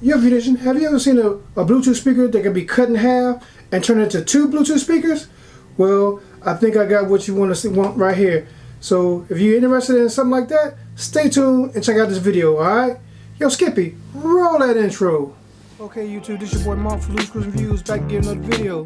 Yo, Nation, have you ever seen a Bluetooth speaker that can be cut in half and turn into two Bluetooth speakers? Well, I think I got what you want right here. So if you're interested in something like that, stay tuned and check out this video, alright? Yo, Skippy, roll that intro. Okay, YouTube, this is your boy Mark for CLHVIEWS back again another video.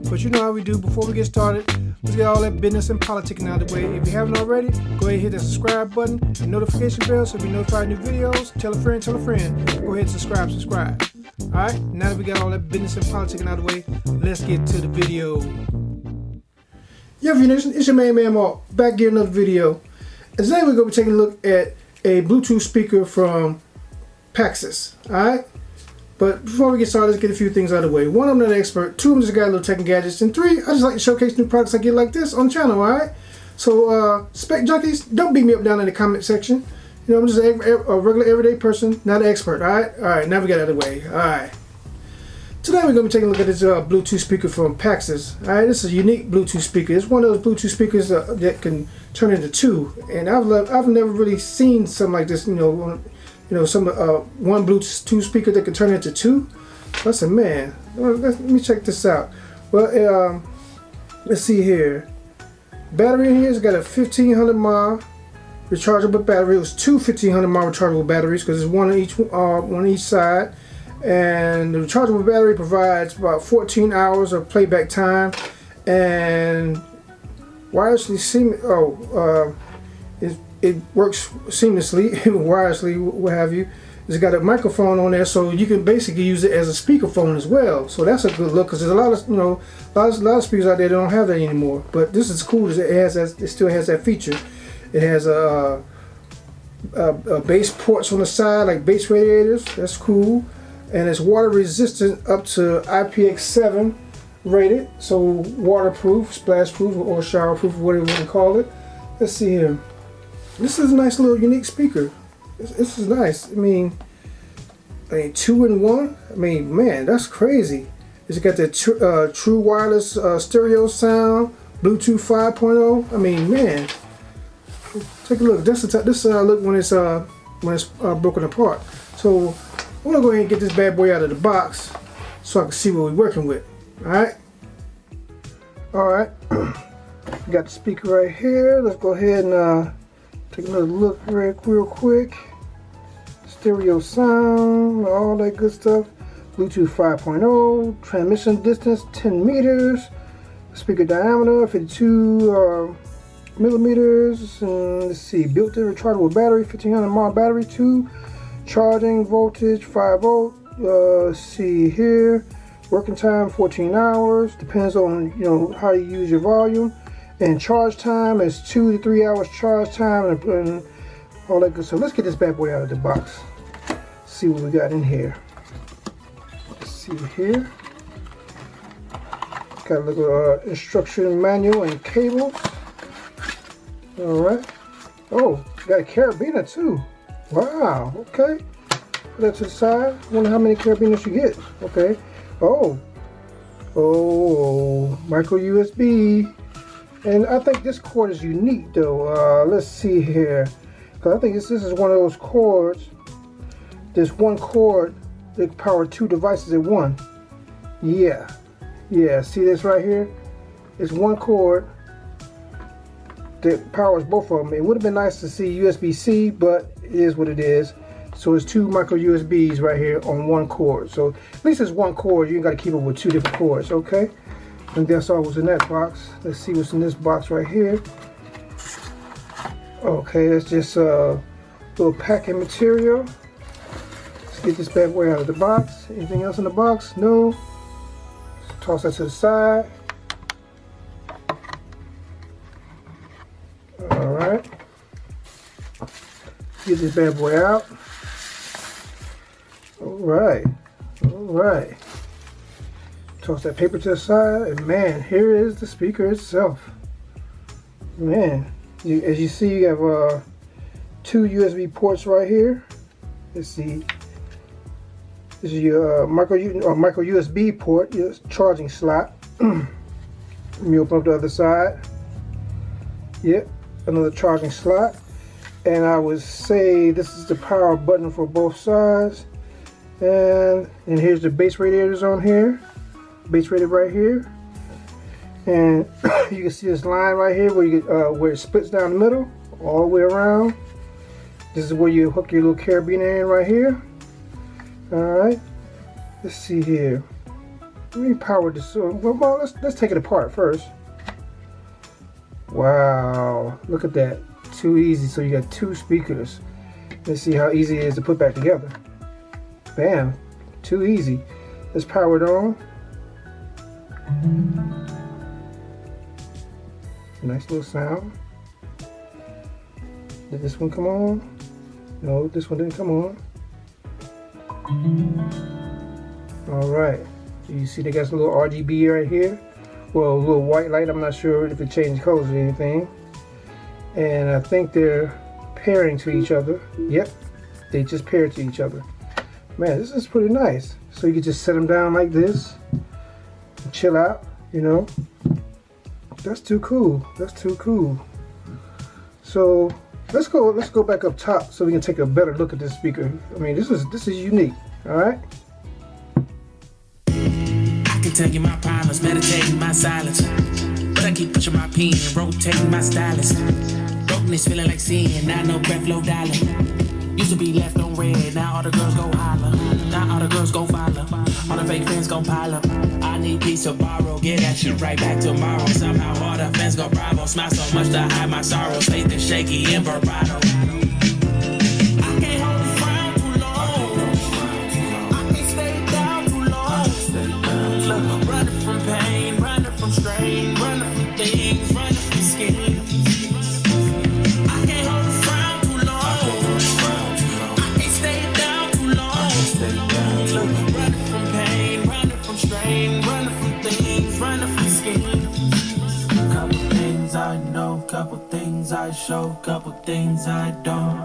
But you know how we do. Before we get started, let's get all that business and politicking out of the way. If you haven't already, go ahead and hit that subscribe button and notification bell so you'll be notified of new videos. Tell a friend, tell a friend. Go ahead and subscribe. Alright, now that we got all that business and politicking out of the way, let's get to the video. Yo, Nation, it's your man Mark, back again another video. And today we're going to be taking a look at a Bluetooth speaker from PAXCESS. Alright? But before we get started, let's get a few things out of the way. One, I'm not an expert. Two, I'm just a guy, little tech and gadgets. And three, I just like to showcase new products I get like this on the channel, alright? So, spec junkies, don't beat me up down in the comment section. You know, I'm just a regular, everyday person, not an expert, alright? Alright, now we got it out of the way, alright. Today we're going to be taking a look at this Bluetooth speaker from PAXCESS. Alright, this is a unique Bluetooth speaker. It's one of those Bluetooth speakers that can turn into two. And I've never really seen something like this, one Bluetooth speaker that can turn into two. I said, man, let me check this out. Well, let's see here. Battery in here has got a 1500 mAh rechargeable battery. It was two 1500 mAh rechargeable batteries because it's one on each side. And the rechargeable battery provides about 14 hours of playback time, and wirelessly it works seamlessly wirelessly, what have you. It's got a microphone on there, so you can basically use it as a speakerphone as well. So that's a good look, because there's a lot of lot of speakers out there that don't have that anymore. But this is cool. It still has that feature. It has a bass ports on the side, like bass radiators. That's cool. And it's water resistant up to IPX7 rated, so waterproof, splash proof, or shower proof, whatever you want to call it. Let's see here. This is a nice little unique speaker. This is nice. I mean 2-in-1. I mean, man, that's crazy. It's got the true wireless stereo sound, Bluetooth 5.0. I mean, man, take a look. This is how it looks when it's broken apart. So I'm gonna go ahead and get this bad boy out of the box so I can see what we're working with. Alright. Got the speaker right here. Let's go ahead and take another look real quick. Stereo sound, all that good stuff. Bluetooth 5.0, transmission distance 10 meters, speaker diameter 52 millimeters, and let's see, built-in rechargeable battery, 1500 mAh battery, 2 charging voltage 5 volt. Let's see here, working time 14 hours, depends on how you use your volume, and charge time is 2 to 3 hours charge time, and all that good stuff. Let's get this bad boy out of the box, see what we got in here. Let's see here, got a little instruction manual and cables. Alright, oh, got a carabiner too. Wow, okay. Put that to the side. Wonder how many carabiners you get. Okay. Oh, micro USB. And I think this cord is unique though. Let's see here. Because I think this is one of those cords. There's one cord that power two devices at one. Yeah. See this right here? It's one cord that powers both of them. It would have been nice to see USB-C, but it is what it is. So it's two micro USBs right here on one cord. So at least it's one cord. You ain't got to keep up with two different cords, okay? And that's all was in that box. Let's see what's in this box right here. Okay, that's just a little packing material. Let's get this bad boy out of the box. Anything else in the box? No. Toss that to the side. Alright. Get this bad boy out. Alright. Toss that paper to the side, and man, here is the speaker itself. Man, as you see, you have two USB ports right here. Let's see. This is your micro USB port, your charging slot. Let me open up the other side. Yep, another charging slot. And I would say this is the power button for both sides. And here's the base radiators on here. Base radiator right here. And you can see this line right here where you get, where it splits down the middle, all the way around. This is where you hook your little carabiner in right here. Alright. Let's see here. Let me power this. Well, let's take it apart first. Wow, look at that. Too easy. So you got two speakers. Let's see how easy it is to put back together. Bam. Too easy. Let's power it on. Nice little sound. Did this one come on? No, this one didn't come on. Alright. You see they got some little RGB right here. Well, a little white light. I'm not sure if it changed colors or anything. And I think they're pairing to each other. Yep. They just paired to each other. Man, this is pretty nice. So you can just set them down like this. And chill out, you know. That's too cool. That's too cool. So let's go back up top so we can take a better look at this speaker. I mean, this is unique. All right. I can tell you my problems, meditating my silence, but I keep pushing my pen, rotating my stylus. Brokenness feeling like sin. Now no breath, low dollar. Used to be left on red. Now all the girls go holler. Now all the girls go follow. All the fake fans gon' pile up. I need peace to borrow. Get that shit right back tomorrow. Somehow all the fans go bravo. Smile so much to hide my sorrows. Faith is shaky and vibrato. I can't hold the frown too long. I can't stay down too long. Running from pain, running from strain, running from things, running from schemes. I can't hold the frown too long. I can't stay down too long. Running from pain, running from strain, running from things, running from schemes. Couple things I know, couple things I show, couple things I don't.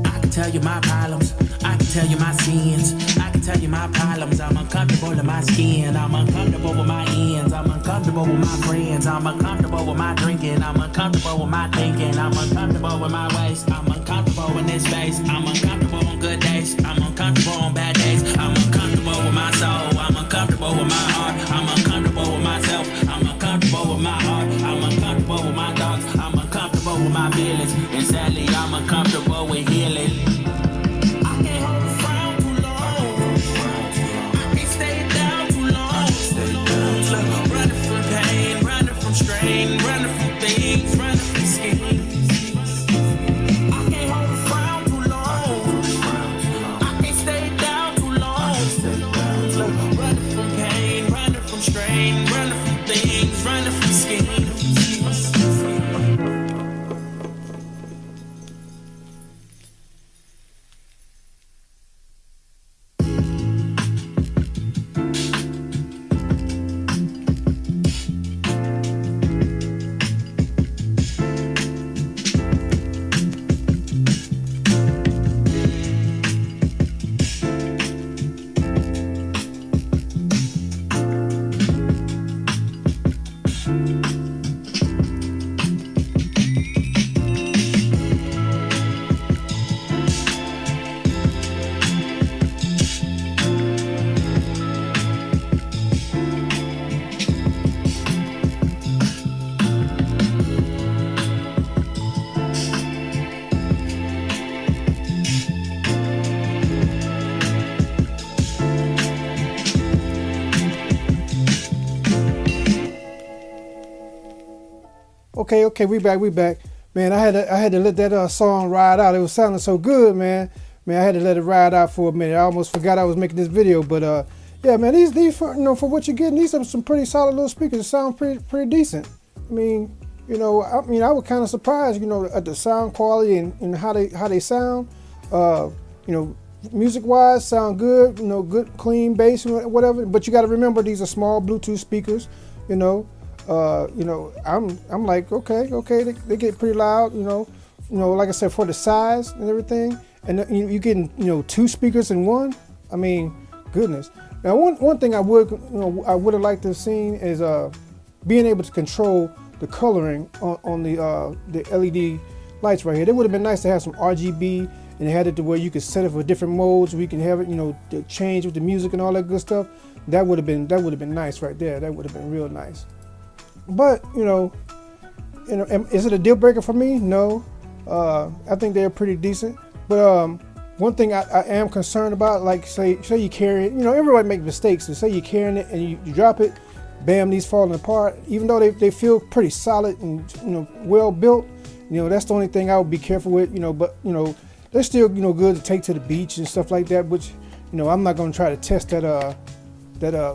I can tell you my problems, I can tell you my sins, I can tell you my problems. I'm uncomfortable in my skin, I'm uncomfortable with my ends, I'm uncomfortable with my friends, I'm uncomfortable with my drinking, I'm uncomfortable with my thinking, I'm uncomfortable with my waist, I'm uncomfortable in this space, I'm uncomfortable on good days, I'm uncomfortable on bad days, I'm uncomfortable with my soul, I'm uncomfortable with my heart, I'm uncomfortable with myself, I'm uncomfortable with my heart, I'm uncomfortable with my thoughts, I'm uncomfortable with my feelings, and sadly I'm uncomfortable with healing. I can't hold the frown too long, I can't stay down too long. Running from pain, running from strain, running from things, running from schemes. I can't hold the frown too long, I can't stay down too long. Running from pain, running from strain, running from things, running from schemes. Okay, we back. Man, I had to let that song ride out. It was sounding so good, man. I had to let it ride out for a minute. I almost forgot I was making this video, but yeah, man, these for, for what you're getting, these are some pretty solid little speakers. It sound pretty decent. I mean, I was kind of surprised, at the sound quality and how they sound. Music-wise, sound good. Good clean bass and whatever. But you got to remember, these are small Bluetooth speakers. I'm like, okay, they get pretty loud, like I said, for the size and everything, and you getting, two speakers in one. I mean, goodness. Now, one thing I would have liked to have seen is being able to control the coloring on the LED lights right here. It would have been nice to have some RGB and it had it to where you could set it for different modes. We can have it, you know, to change with the music and all that good stuff. That would have been nice right there. That would have been real nice. But you know, is it a deal breaker for me? No. I think they're pretty decent. But one thing I am concerned about, like say you carry it, you know, everybody makes mistakes. So say you're carrying it and you drop it, bam, these falling apart. Even though they feel pretty solid and, you know, well built, you know, that's the only thing I would be careful with, you know. But you know, they're still, you know, good to take to the beach and stuff like that. Which, you know, I'm not going to try to test that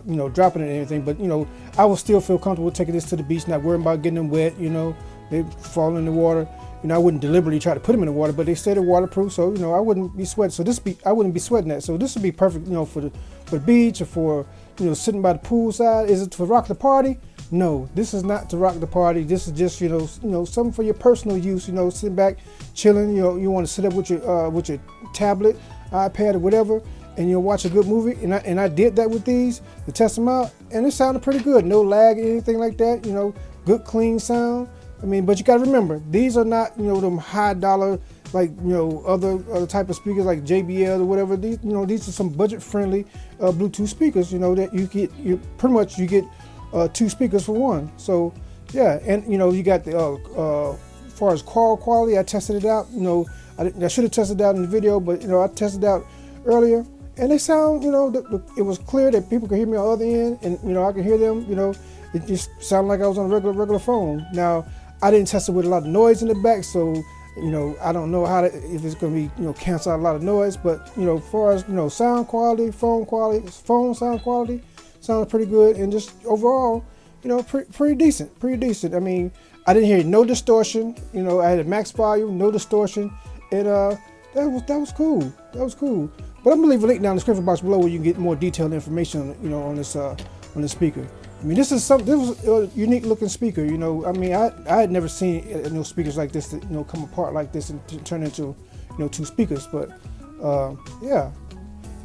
you know, dropping it and everything. But you know, I will still feel comfortable taking this to the beach, not worrying about getting them wet. You know, they fall in the water. You know, I wouldn't deliberately try to put them in the water, but they say they're waterproof, so you know, I wouldn't be sweating. So I wouldn't be sweating that. So this would be perfect, you know, for the beach or for, you know, sitting by the pool side. Is it to rock the party? No, this is not to rock the party. This is just, you know, something for your personal use. You know, sitting back, chilling. You know, you want to sit up with your tablet, iPad, or whatever, and you'll watch a good movie. And I did that with these to test them out, and it sounded pretty good. No lag, anything like that. You know, good clean sound. I mean, but you got to remember, these are not, you know, them high dollar, like, you know, other type of speakers like JBL or whatever. These, you know, these are some budget friendly Bluetooth speakers, you know, that you get 2 speakers for one. So yeah, and you know, you got the as far as call quality, I tested it out. You know, I should have tested it out in the video, but you know, I tested it out earlier, and they sound, you know, it was clear that people could hear me on the other end, and you know, I could hear them. You know, it just sounded like I was on a regular phone. Now, I didn't test it with a lot of noise in the back, so you know, I don't know if it's going to be, you know, cancel out a lot of noise. But you know, as far as, you know, sound quality, phone sound quality sounds pretty good, and just overall, you know, pretty decent. I mean, I didn't hear no distortion. You know, I had a max volume, no distortion, and that was cool. But I'm gonna leave a link down in the description box below where you can get more detailed information, you know, on this speaker. I mean, this was a unique looking speaker. You know, I mean, I had never seen, you know, speakers like this that, you know, come apart like this and turn into, you know, 2 speakers. But yeah,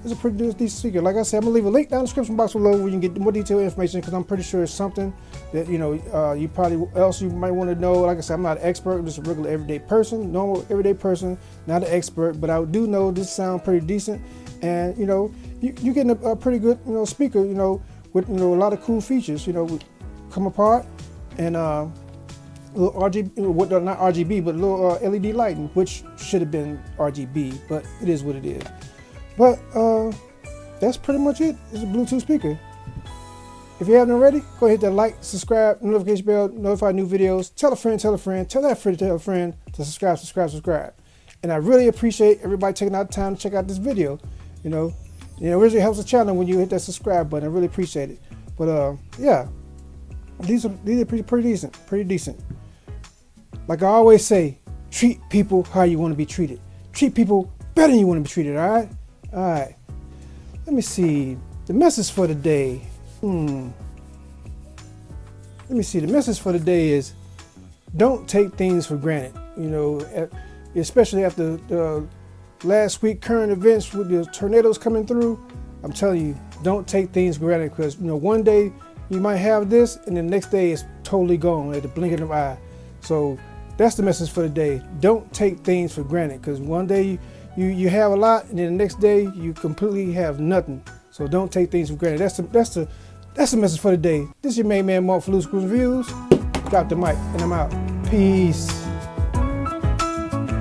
it's a pretty decent speaker. Like I said, I'm gonna leave a link down in the description box below where you can get more detailed information, because I'm pretty sure it's something that, you know, you might want to know. Like I said, I'm not an expert. I'm just a regular everyday person, normal everyday person, not an expert. But I do know this sounds pretty decent, and you know, you're getting a pretty good, you know, speaker, you know, with, you know, a lot of cool features, you know, come apart, and little RGB, not RGB, but a little LED lighting, which should have been RGB, but it is what it is. But that's pretty much it. It's a Bluetooth speaker. If you haven't already, go ahead and hit that like, subscribe, notification bell, notify new videos. Tell a friend, tell that friend to tell a friend to subscribe. And I really appreciate everybody taking out the time to check out this video. You know, it really helps the channel when you hit that subscribe button. I really appreciate it. But yeah, these are pretty decent. Like I always say, treat people how you want to be treated. Treat people better than you want to be treated. All right. Let me see the message for the day. Let me see. The message for the day is, don't take things for granted. You know, especially after the last week current events with the tornadoes coming through. I'm telling you, don't take things for granted, because you know, one day you might have this, and the next day it's totally gone at the blink of an eye. So that's the message for the day. Don't take things for granted, because one day you have a lot, and then the next day you completely have nothing. So don't take things for granted. That's the message for the day. This is your main man Mark for L.S.V Reviews. Drop the mic and I'm out. Peace.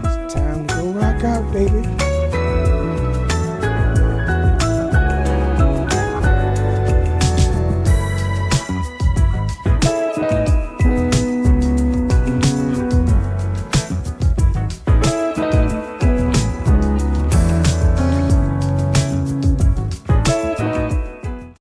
It's time to go rock out, baby.